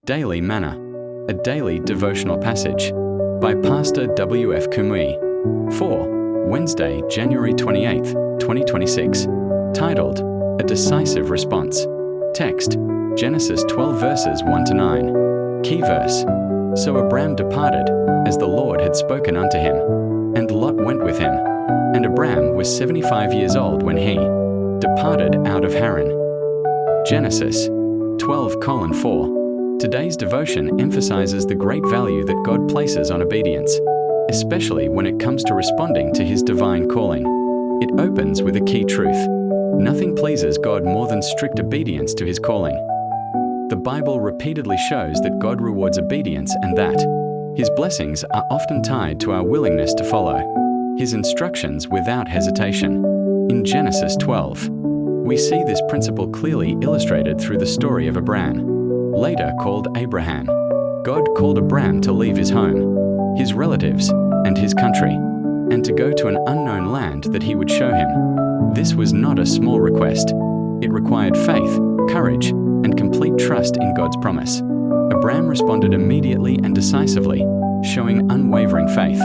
Daily Manna, a daily devotional passage by Pastor W.F. Kumuyi for Wednesday, January 28, 2026, titled, A Decisive Response. Text, Genesis 12 verses 1 to 9. Key verse, So Abram departed, as the Lord had spoken unto him, and Lot went with him. And Abram was 75 years old when he departed out of Haran. Genesis 12:4. Today's devotion emphasizes the great value that God places on obedience, especially when it comes to responding to His divine calling. It opens with a key truth. Nothing pleases God more than strict obedience to His calling. The Bible repeatedly shows that God rewards obedience and that His blessings are often tied to our willingness to follow His instructions without hesitation. In Genesis 12, we see this principle clearly illustrated through the story of Abram, later called Abraham. God called Abram to leave his home, his relatives, and his country, and to go to an unknown land that He would show him. This was not a small request. It required faith, courage, and complete trust in God's promise. Abram responded immediately and decisively, showing unwavering faith.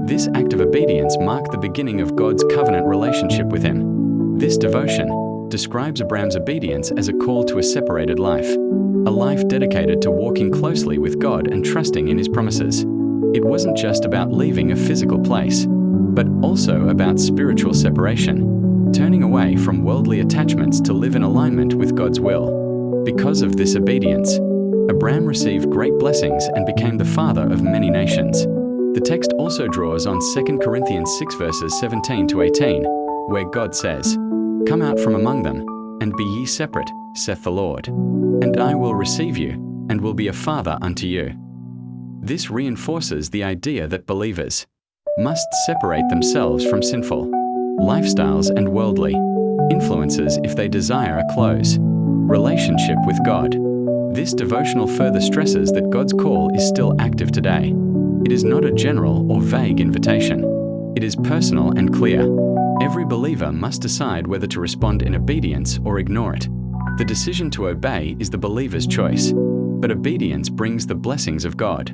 This act of obedience marked the beginning of God's covenant relationship with him. This devotion describes Abram's obedience as a call to a separated life, a life dedicated to walking closely with God and trusting in His promises. It wasn't just about leaving a physical place, but also about spiritual separation, turning away from worldly attachments to live in alignment with God's will. Because of this obedience, Abram received great blessings and became the father of many nations. The text also draws on 2 Corinthians 6 verses 17 to 18, where God says, Come out from among them, and be ye separate, saith the Lord, and I will receive you, and will be a father unto you. This reinforces the idea that believers must separate themselves from sinful lifestyles and worldly influences if they desire a close relationship with God. This devotional further stresses that God's call is still active today. It is not a general or vague invitation. It is personal and clear. Every believer must decide whether to respond in obedience or ignore it. The decision to obey is the believer's choice, but obedience brings the blessings of God,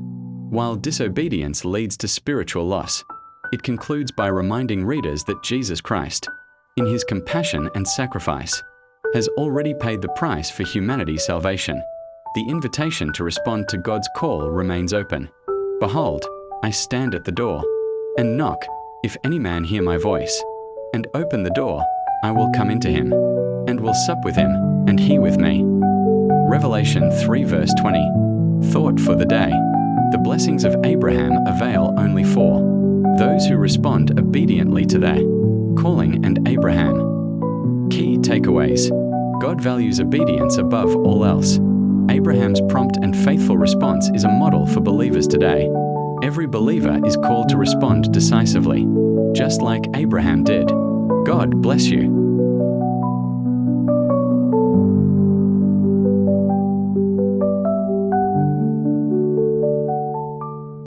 while disobedience leads to spiritual loss. It concludes by reminding readers that Jesus Christ, in His compassion and sacrifice, has already paid the price for humanity's salvation. The invitation to respond to God's call remains open. Behold, I stand at the door, and knock. If any man hear my voice, and open the door, I will come into him, and will sup with him, and he with me. Revelation 3 verse 20. Thought for the day. The blessings of Abraham avail only for those who respond obediently to their calling and Abraham. Key takeaways. God values obedience above all else. Abraham's prompt and faithful response is a model for believers today. Every believer is called to respond decisively, just like Abraham did. God bless you.